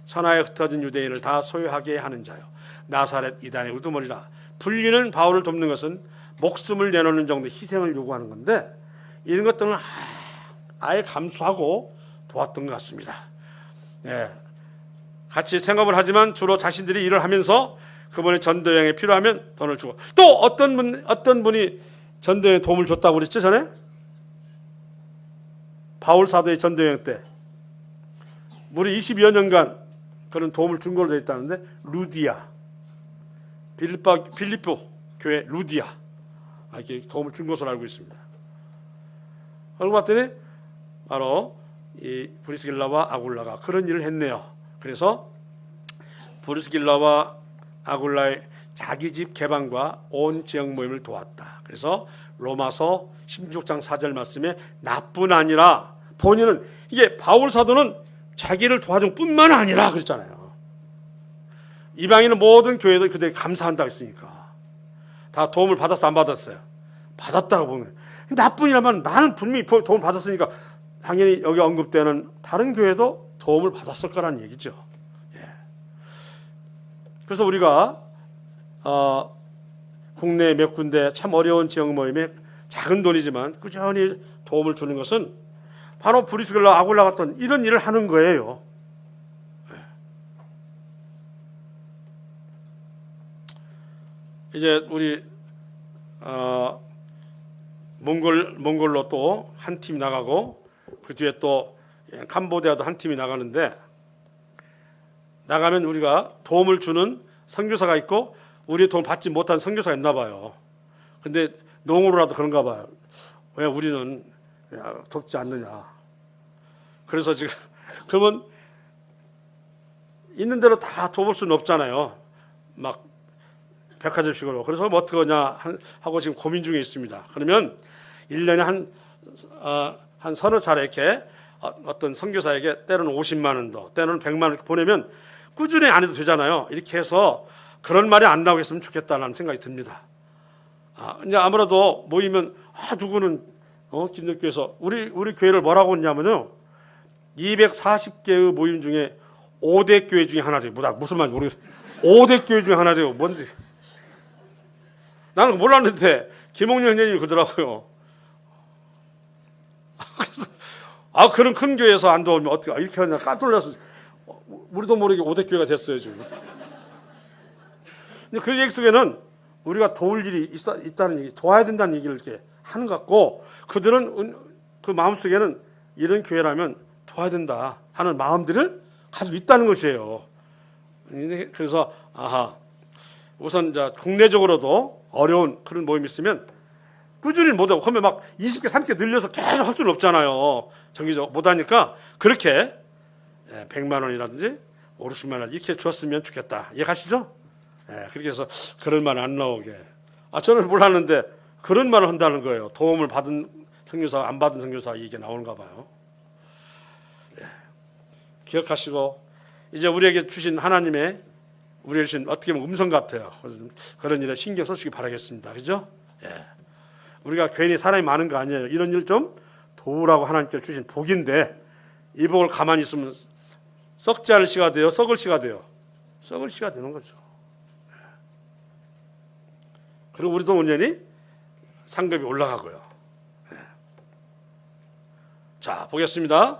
천하에 흩어진 유대인을 다 소유하게 하는 자요 나사렛 이단의 우두머리라. 불리는 바울을 돕는 것은 목숨을 내놓는 정도의 희생을 요구하는 건데, 이런 것들은 아예 감수하고 도왔던 것 같습니다. 같이 생업을 하지만 주로 자신들이 일을 하면서 그분의 전도여행에 필요하면 돈을 주고, 또 어떤 분이 전도여행에 도움을 줬다고 그랬죠 전에? 바울 사도의 전도여행 때 무려 22여 년간 그런 도움을 준 걸로 되어 있다는데, 루디아, 빌립보 교회 루디아, 이렇게 도움을 준 것으로 알고 있습니다. 그러고 봤더니 바로 이 브리스길라와 아굴라가 그런 일을 했네요. 그래서 브리스길라와 아굴라의 자기 집 개방과 온 지역 모임을 도왔다. 그래서 로마서 16장 4절 말씀에 나뿐 아니라 본인은 이게 바울 사도는 자기를 도와준 뿐만 아니라 그랬잖아요. 이방인은 모든 교회도 그들에게 감사한다고 했으니까 다 도움을 받았어 안 받았어요? 받았다고 보면 나뿐이라면 나는 분명히 도움을 받았으니까 당연히 여기 언급되는 다른 교회도 도움을 받았을 거라는 얘기죠. 예. 그래서 우리가 국내 몇 군데 참 어려운 지역 모임에 작은 돈이지만 꾸준히 도움을 주는 것은 바로 브리스길라 아굴라 같은 이런 일을 하는 거예요. 이제 우리 몽골로 또 한 팀 나가고 그 뒤에 또 캄보디아도 한 팀이 나가는데 나가면 우리가 도움을 주는 선교사가 있고 우리 도움 받지 못한 선교사가 있나 봐요. 근데 농으로라도 그런가 봐요. 왜 우리는 돕지 않느냐. 그래서 지금 그러면 있는 대로 다 돕을 수는 없잖아요. 막 백화점식으로. 그래서 뭐 어떻게 하냐 하고 지금 고민 중에 있습니다. 그러면 1년에 한 서너 차례 이렇게 어떤 선교사에게 때로는 50만 원도 때로는 100만 원 보내면 꾸준히 안 해도 되잖아요. 이렇게 해서 그런 말이 안 나오겠으면 좋겠다는 생각이 듭니다. 이제 아무래도 모이면 누구는 김덕교에서 우리 교회를 뭐라고 했냐면요. 240개의 모임 중에 5대 교회 중에 하나래요. 무슨 말인지 모르겠어요. 5대 교회 중에 하나래요. 뭔지. 나는 몰랐는데 김홍렬 형님이 그러더라고요. 그래서 그런 큰 교회에서 안 도우면 어떻게 이렇게 하냐 깜짝 놀라서 우리도 모르게 5대 교회가 됐어요 지금. 근데 그 얘기 속에는 우리가 도울 일이 있다는 얘기, 도와야 된다는 얘기를 이렇게 하는 것 같고 그들은 그 마음속에는 이런 교회라면 도와야 된다 하는 마음들을 가지고 있다는 것이에요. 그래서 우선 국내적으로도 어려운 그런 모임이 있으면 꾸준히 못하고 그러면 막 20개, 30개 늘려서 계속 할 수는 없잖아요. 정기적으로 못하니까 그렇게 100만 원이라든지 50만 원 이렇게 주었으면 좋겠다. 이해가시죠? 그렇게 해서 그런 말 안 나오게. 저는 몰랐는데 그런 말을 한다는 거예요. 도움을 받은 선교사, 안 받은 선교사 이게 나오는가 봐요. 기억하시고 이제 우리에게 주신 하나님의 우리에게 주신 어떻게 보면 음성 같아요. 그런 일에 신경 써주시기 바라겠습니다. 그죠? 우리가 괜히 사람이 많은 거 아니에요. 이런 일 좀 도우라고 하나님께서 주신 복인데 이 복을 가만히 있으면 썩지 않을 씨가 돼요? 썩을 씨가 돼요? 썩을 씨가 되는 거죠. 그리고 우리도 온전히 상급이 올라가고요. 자, 보겠습니다.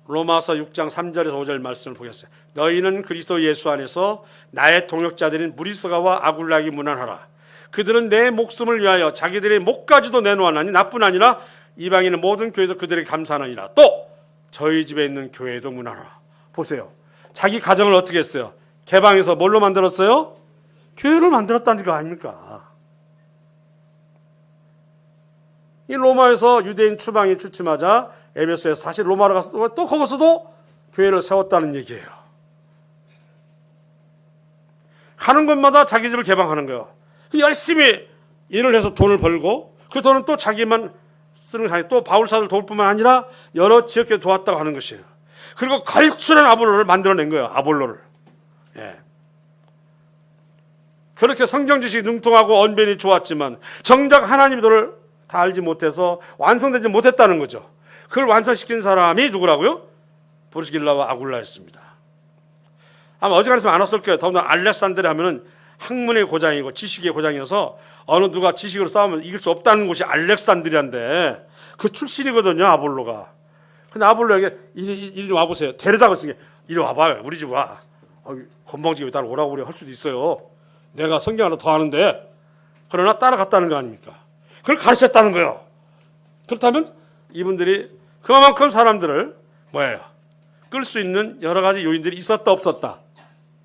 로마서 6장 3절에서 5절 말씀을 보겠어요. 너희는 그리스도 예수 안에서 나의 동역자들인 무리스가와 아굴락이 문안하라. 그들은 내 목숨을 위하여 자기들의 목까지도 내놓았나니 나뿐 아니라 이방인은 모든 교회도 그들에게 감사하느니라. 또 저희 집에 있는 교회도 문안하라. 보세요. 자기 가정을 어떻게 했어요? 개방해서 뭘로 만들었어요? 교회를 만들었다는 거 아닙니까? 이 로마에서 유대인 추방이 주춤하자 에베소에서 다시 로마로 가서 또 거기서도 교회를 세웠다는 얘기예요. 가는 곳마다 자기 집을 개방하는 거예요. 열심히 일을 해서 돈을 벌고 그 돈은 또 자기만 쓰는 게 아니라 또 바울사를 도울 뿐만 아니라 여러 지역에 도왔다고 하는 것이에요. 그리고 걸출한 아볼로를 만들어낸 거예요. 아볼로를. 그렇게 성경 지식이 능통하고 언변이 좋았지만 정작 하나님의 도를 다 알지 못해서 완성되지 못했다는 거죠. 그걸 완성시킨 사람이 누구라고요? 브리스길라와 아굴라였습니다. 아마 어지간했으면 안 왔을 거예요. 더군다나 알렉산드리아 하면은 학문의 고장이고 지식의 고장이어서 어느 누가 지식으로 싸우면 이길 수 없다는 곳이 알렉산드리아인데 그 출신이거든요. 아볼로가. 근데 아볼로에게 이리 와보세요. 데려다가 쓰게 이리 와봐요. 우리 집 와. 건방지게 따라 오라고 그래 할 수도 있어요. 내가 성경 하나 더 하는데 그러나 따라갔다는 거 아닙니까? 그걸 가르쳤다는 거예요. 그렇다면 이분들이 그만큼 사람들을 뭐예요? 끌 수 있는 여러 가지 요인들이 있었다 없었다?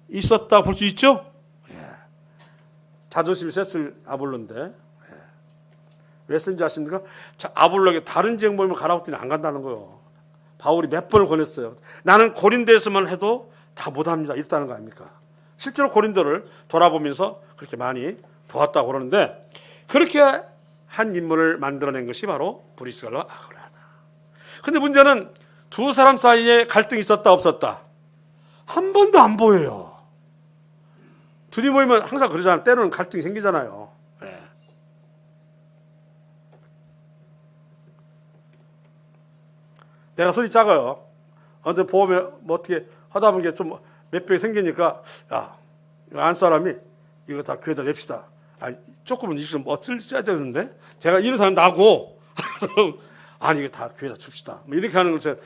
있었다 볼 수 있죠? 자존심이 셌을 아볼로인데 왜 쓴지 아십니까? 아볼로에게 다른 지역 모임을 가라고 했더니 안 간다는 거예요. 바울이 몇 번을 권했어요. 나는 고린도에서만 해도 다 못합니다. 이랬다는 거 아닙니까? 실제로 고린도를 돌아보면서 그렇게 많이 도왔다고 그러는데, 그렇게 한 인물을 만들어낸 것이 바로 브리스길라와 아굴라다. 근데 문제는 두 사람 사이에 갈등이 있었다 없었다? 한 번도 안 보여요. 둘이 모이면 항상 그러잖아요. 때로는 갈등이 생기잖아요. 네. 내가 손이 작아요. 근데 보험에 뭐 어떻게 하다 보면 좀 몇 병이 생기니까, 야, 안 사람이 이거 다 교회에다 냅시다. 조금은 이거 어쩔 써야 되는데, 제가 이런 사람 나고, 아니 이거 다 교회에다 줍시다. 뭐 이렇게 하는 것을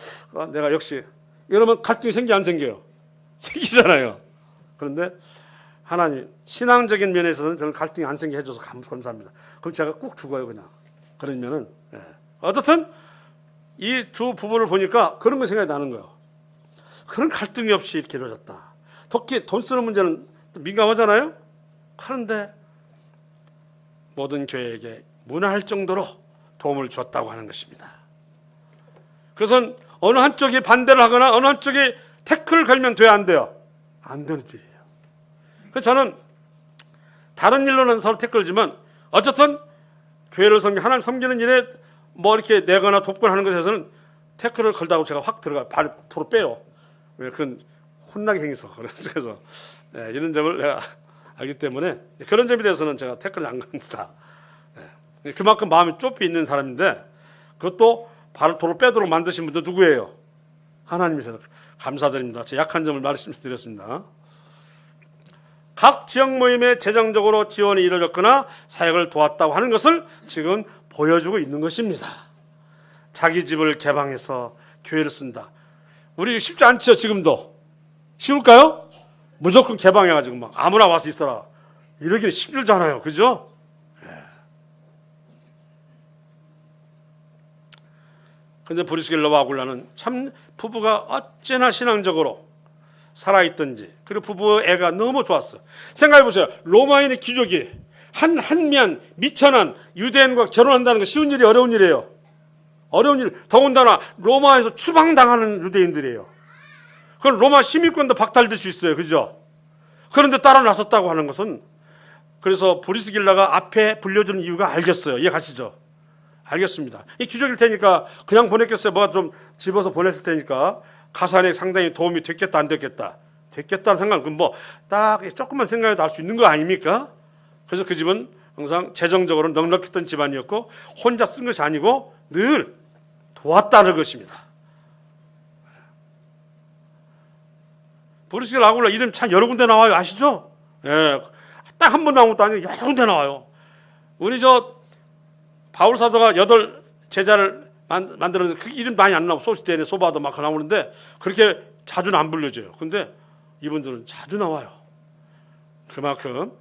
내가 역시, 이러면 갈등이 생기 안 생겨요? 생기잖아요. 그런데 하나님 신앙적인 면에서는 저는 갈등이 안 생기게 해줘서 감사합니다. 그럼 제가 꼭 죽어요 그냥. 그러면은 어쨌든 이 두 부부를 보니까 그런 거 생각이 나는 거예요. 그런 갈등이 없이 이렇게 이루어졌다. 특히 돈 쓰는 문제는 민감하잖아요. 그런데 모든 교회에게 문화할 정도로 도움을 줬다고 하는 것입니다. 그래서 어느 한쪽이 반대를 하거나 어느 한쪽이 태클을 걸면 돼야 안 돼요? 안 되는 일이에요. 그래서 저는 다른 일로는 서로 태클지만 어쨌든 교회를 하나님 섬기는 일에 뭐 이렇게 내거나 돕거나 하는 것에서는 태클을 걸다고 제가 확 들어가 발을 도로 빼요. 왜 그런 혼나게 행해서. 그래서 이런 점을 내가 알기 때문에 그런 점에 대해서는 제가 태클을 안 겁니다. 그만큼 마음이 좁이 있는 사람인데 그것도 발을 도로 빼도록 만드신 분도 누구예요? 하나님이세요. 감사드립니다. 제 약한 점을 말씀드렸습니다. 각 지역 모임에 재정적으로 지원이 이루어졌거나 사역을 도왔다고 하는 것을 지금 보여주고 있는 것입니다. 자기 집을 개방해서 교회를 쓴다. 우리 쉽지 않죠, 지금도. 쉬울까요? 무조건 개방해가지고 막 아무나 와서 있어라. 이러기는 힘들잖아요. 그죠? 근데 브리스길라와 아굴라는 참 부부가 어찌나 신앙적으로 살아있던지, 그리고 부부 애가 너무 좋았어. 생각해보세요. 로마인의 귀족이 한면 미천한 유대인과 결혼한다는 거 쉬운 일이 어려운 일이에요. 어려운 일, 더군다나 로마에서 추방당하는 유대인들이에요. 그건 로마 시민권도 박탈될 수 있어요. 그죠? 그런데 따라 나섰다고 하는 것은, 그래서 브리스길라가 앞에 불려주는 이유가 알겠어요. 이해가시죠? 알겠습니다. 이 귀족일 테니까 그냥 보냈겠어요. 뭐가 좀 집어서 보냈을 테니까 가산에 상당히 도움이 됐겠다 안 됐겠다. 됐겠다는 생각은 뭐 딱 조금만 생각해도 알 수 있는 거 아닙니까? 그래서 그 집은 항상 재정적으로 넉넉했던 집안이었고 혼자 쓴 것이 아니고 늘 도왔다는 것입니다. 브리스길라 아굴라 이름 참 여러 군데 나와요. 아시죠? 예, 딱 한 번 나온 것도 아니고 여러 군데 나와요. 우리 바울 사도가 8 제자를 만들었는데 그 이름 많이 안 나오고 소시대네 소바도 막 나오는데 그렇게 자주는 안 불려져요. 근데 이분들은 자주 나와요. 그만큼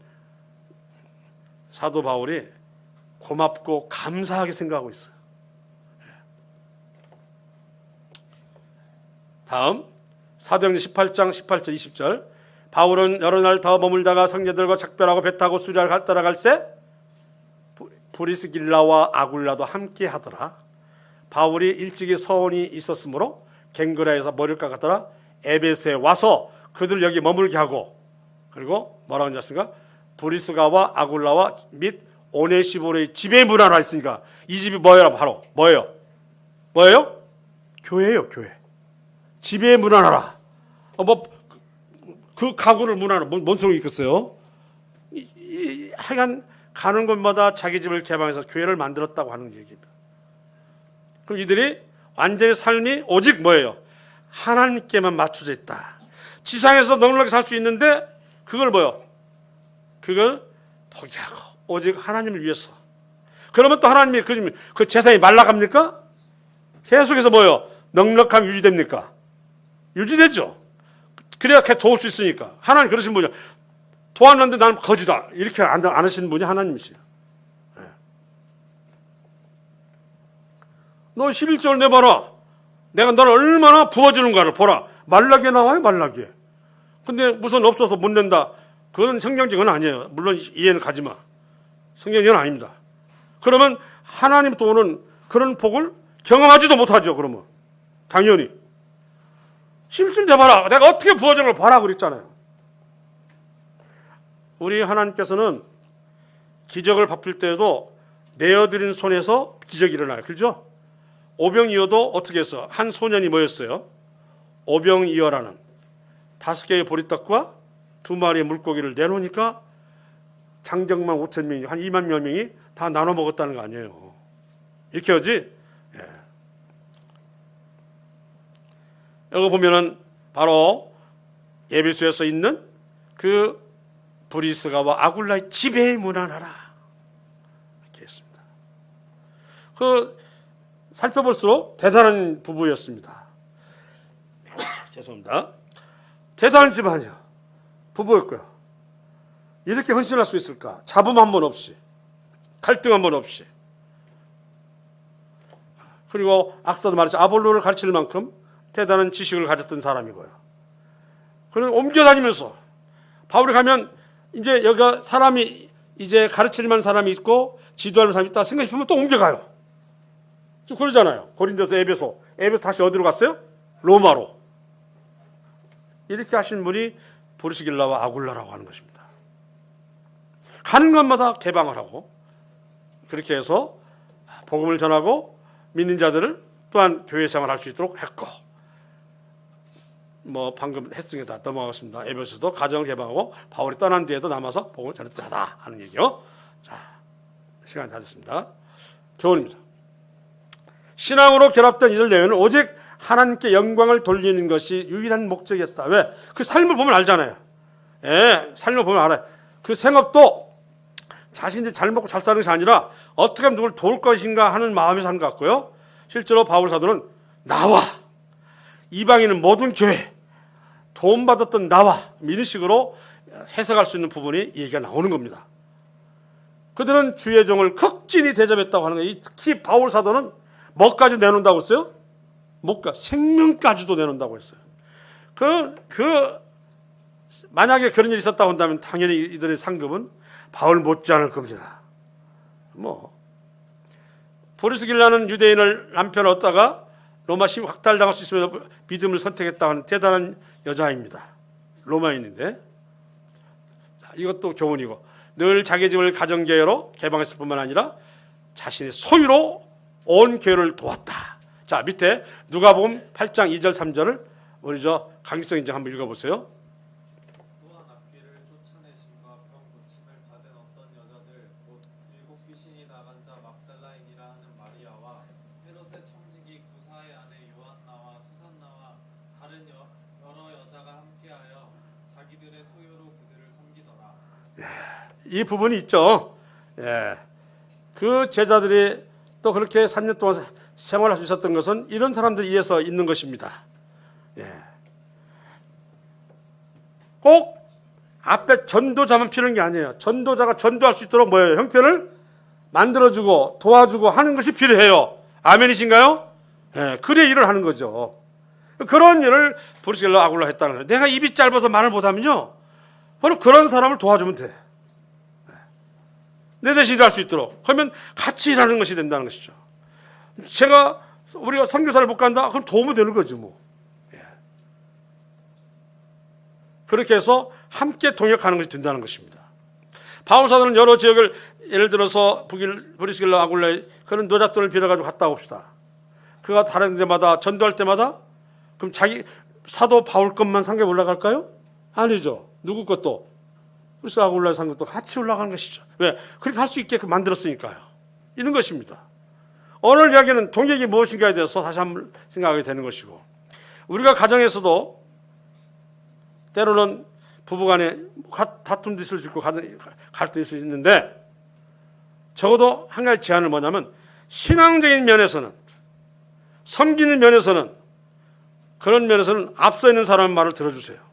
사도 바울이 고맙고 감사하게 생각하고 있어요. 다음 사도행전 18장 18절 20절 바울은 여러 날 더 머물다가 성제들과 작별하고 배 타고 수리하러 따라갈새 브리스길라와 아굴라도 함께 하더라. 바울이 일찍이 서원이 있었으므로 갱그라에서 머리를 깎았더라. 에베소에 와서 그들 여기 머물게 하고, 그리고 뭐라고 하지 않습니까? 브리스가와 아굴라와 및 오네시보르의 집에 문하라 했으니까 이 집이 뭐예요? 바로 뭐예요? 교회예요. 교회. 집에 문하라. 그 가구를 문하라. 뭔 소용이 있겠어요? 하여간 가는 곳마다 자기 집을 개방해서 교회를 만들었다고 하는 얘기입니다. 그럼 이들이 완전히 삶이 오직 뭐예요? 하나님께만 맞춰져 있다. 지상에서 넉넉히 살 수 있는데 그걸 그걸 포기하고 오직 하나님을 위해서. 그러면 또 하나님이 그 재산이 말라갑니까? 계속해서 넉넉함이 유지됩니까? 유지되죠. 그래야 도울 수 있으니까. 하나님 그러신 분이야. 도왔는데 나는 거지다. 이렇게 안 하시는 분이 하나님이시요. 네. 너 11절 내봐라. 내가 너를 얼마나 부어주는가를 보라. 말라게 나와요, 말라게. 근데 무슨 없어서 못 낸다. 그건 성경적은 아니에요. 물론 이해는 가지마. 성경적은 아닙니다. 그러면 하나님부터 오는 그런 복을 경험하지도 못하죠, 그러면. 당연히. 11절 내봐라. 내가 어떻게 부어주는 걸 봐라 그랬잖아요. 우리 하나님께서는 기적을 베풀 때에도 내어드린 손에서 기적이 일어나요. 그렇죠? 오병이어도 어떻게 했어? 한 소년이 뭐였어요? 오병이어라는 5개의 보리떡과 2마리의 물고기를 내놓으니까 장정만 5천 명이 한 2만여 명이 다 나눠 먹었다는 거 아니에요. 이렇게 하지? 예. 여기 보면은 바로 에베소에서 있는 그 브리스가와 아굴라의 지배에 무난하라 이렇게 했습니다. 살펴볼수록 대단한 부부였습니다. 죄송합니다. 대단한 집안이요. 부부였고요. 이렇게 헌신할 수 있을까? 잡음 한 번 없이, 갈등 한 번 없이. 그리고 아까도 말했죠. 아볼로를 가르칠 만큼 대단한 지식을 가졌던 사람이고요. 그는 옮겨다니면서 바울이 가면 이제 여기가 사람이 이제 가르칠 만한 사람이 있고 지도할 사람이 있다 생각해보면 또 옮겨가요. 좀 그러잖아요. 고린도서 에베소 다시 어디로 갔어요? 로마로. 이렇게 하신 분이 브리스길라와 아굴라라고 하는 것입니다. 가는 곳마다 개방을 하고 그렇게 해서 복음을 전하고 믿는 자들을 또한 교회 생활할 수 있도록 했고, 뭐 방금 했으니까 다 넘어가겠습니다. 에베소도 가정을 개방하고 바울이 떠난 뒤에도 남아서 복음을 전했다 하는 얘기요. 자, 시간이 다 됐습니다. 교훈입니다. 신앙으로 결합된 이들 내에는 오직 하나님께 영광을 돌리는 것이 유일한 목적이었다. 왜? 그 삶을 보면 알잖아요. 예, 삶을 보면 알아요. 그 생업도 자신이 잘 먹고 잘 사는 것이 아니라 어떻게 하면 누굴 도울 것인가 하는 마음이 사는 것 같고요. 실제로 바울 사도는 나와 이방인은 모든 교회 도움받았던 나와 이런 식으로 해석할 수 있는 부분이 얘기가 나오는 겁니다. 그들은 주의 종을 극진히 대접했다고 하는 거예요. 특히 바울 사도는 뭐까지 내놓는다고 했어요? 뭐까 생명까지도 내놓는다고 했어요. 만약에 그런 일이 있었다고 한다면 당연히 이들의 상급은 바울 못지 않을 겁니다. 브리스길라는 유대인을 남편을 얻다가 로마 시위 확달당할 수 있으면 믿음을 선택했다는 대단한 여자입니다. 로마인인데, 자, 이것도 교훈이고, 늘 자기 집을 가정교회로 개방했을 뿐만 아니라 자신의 소유로 온 교회를 도왔다. 자, 밑에 누가복음 8장 2절 3절을 우리 강기성 인장 한번 읽어보세요. 또한 악귀를 쫓아내심과 병 고침을 받은 어떤 여자들 곧 7 귀신이 나간 자 막달라인이라 하는 마리아와 헤롯의 청지기 구사의 아내 요한나와 수산나와 다른 여러 여자가 함께하여 자기들의 소유로 그들을 섬기더라. 이 부분이 있죠. 예. 그 제자들이 또 그렇게 3년 동안 생활할 수 있었던 것은 이런 사람들이 위해서 있는 것입니다. 예. 꼭 앞에 전도자만 필요한 게 아니에요. 전도자가 전도할 수 있도록 뭐예요? 형편을 만들어주고 도와주고 하는 것이 필요해요. 아멘이신가요? 예. 그래 일을 하는 거죠. 그런 일을 브리스길라 아굴라 했다는 거예요. 내가 입이 짧아서 말을 못하면요, 바로 그런 사람을 도와주면 돼. 내 대신 일할 수 있도록 하면 같이 일하는 것이 된다는 것이죠. 우리가 선교사를 못 간다? 그럼 도움이 되는 거지 뭐. 예. 그렇게 해서 함께 동역하는 것이 된다는 것입니다. 바울 사도는 여러 지역을 예를 들어서 브리스길라 아굴라에 그런 노잣돈을 빌어가지고 갔다 옵시다. 그가 다른 데마다 전도할 때마다 그럼 자기 사도 바울 것만 상계 올라갈까요? 아니죠. 누구 것도 브리스길라 아굴라의 산 것도 같이 올라가는 것이죠. 왜? 그렇게 할 수 있게 만들었으니까요. 이런 것입니다. 오늘 이야기는 동역이 무엇인가에 대해서 다시 한번 생각하게 되는 것이고, 우리가 가정에서도 때로는 부부간에 다툼도 있을 수 있고 갈등이 있을 수 있는데, 적어도 한 가지 제안은 뭐냐면 신앙적인 면에서는, 섬기는 면에서는, 그런 면에서는 앞서 있는 사람의 말을 들어주세요.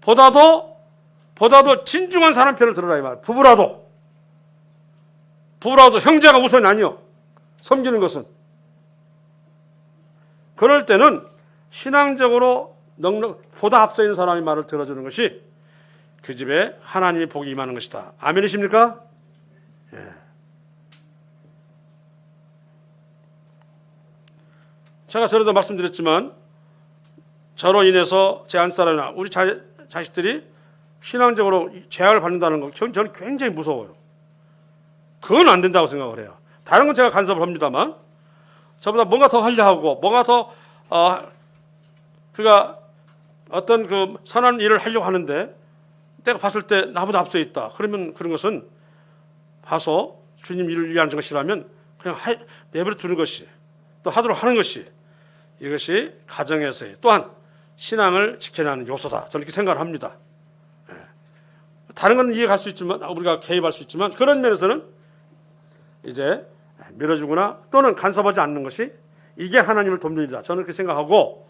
보다도 진중한 사람 편을 들어라 이 말. 부부라도 형제가 우선이 아니요. 섬기는 것은. 그럴 때는 신앙적으로 보다 앞서 있는 사람의 말을 들어주는 것이 그 집에 하나님의 복이 임하는 것이다. 아멘이십니까? 예. 제가 전에도 말씀드렸지만 저로 인해서 제 안사람이나 우리 자식들이 신앙적으로 제약을 받는다는 거 저는 굉장히 무서워요. 그건 안 된다고 생각을 해요. 다른 건 제가 간섭을 합니다만 저보다 뭔가 더 하려 하고 뭔가 더 그가 어떤 그 선한 일을 하려고 하는데 내가 봤을 때 나보다 앞서 있다. 그러면 그런 것은 봐서 주님 일을 위한 것이라면 그냥 내버려 두는 것이 또 하도록 하는 것이 이것이 가정에서의 또한 신앙을 지켜내는 요소다. 저는 이렇게 생각을 합니다. 다른 건 이해갈 수 있지만 우리가 개입할 수 있지만 그런 면에서는 이제 밀어주거나 또는 간섭하지 않는 것이 이게 하나님을 돕는 일이다. 저는 그렇게 생각하고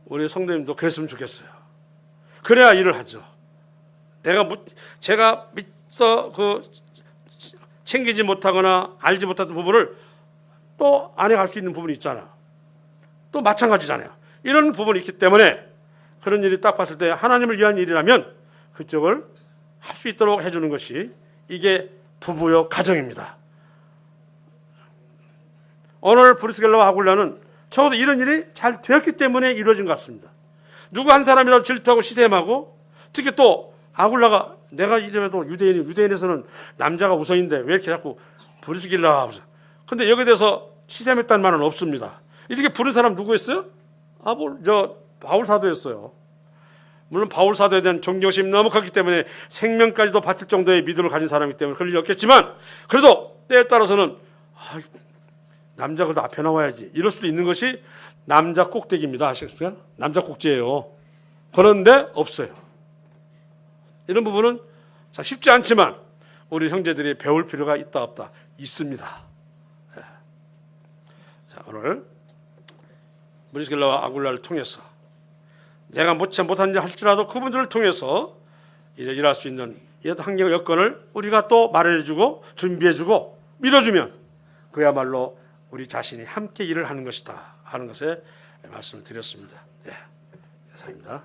우리 성도님도 그랬으면 좋겠어요. 그래야 일을 하죠. 제가 믿어 챙기지 못하거나 알지 못했던 부분을 또 아내 갈 수 있는 부분이 있잖아. 또 마찬가지잖아요. 이런 부분이 있기 때문에 그런 일이 딱 봤을 때 하나님을 위한 일이라면 그쪽을 할 수 있도록 해주는 것이 이게 부부요 가정입니다. 오늘 브리스길라와 아굴라는 적어도 이런 일이 잘 되었기 때문에 이루어진 것 같습니다. 누구 한 사람이라도 질투하고 시샘하고 특히 또 아굴라가 내가 이래도 유대인에서는 남자가 우선인데 왜 이렇게 자꾸 브리스길라 근데 여기에 대해서 시샘했다는 말은 없습니다. 이렇게 부른 사람 누구였어요? 바울 사도였어요. 물론 바울 사도에 대한 존경심이 너무 컸기 때문에 생명까지도 바칠 정도의 믿음을 가진 사람이기 때문에 그럴 리 없겠지만 그래도 때에 따라서는 남자 그래도 앞에 나와야지 이럴 수도 있는 것이 남자 꼭대기입니다. 아시겠어요? 남자 꼭지예요. 그런데 없어요. 이런 부분은 참 쉽지 않지만 우리 형제들이 배울 필요가 있다 없다 있습니다. 자, 오늘 브리스길라와 아굴라를 통해서 내가 못한 일 할지라도 그분들을 통해서 이제 일할 수 있는 이런 환경 여건을 우리가 또 마련해주고 준비해주고 밀어주면 그야말로 우리 자신이 함께 일을 하는 것이다 하는 것에 말씀을 드렸습니다. 예, 감사합니다.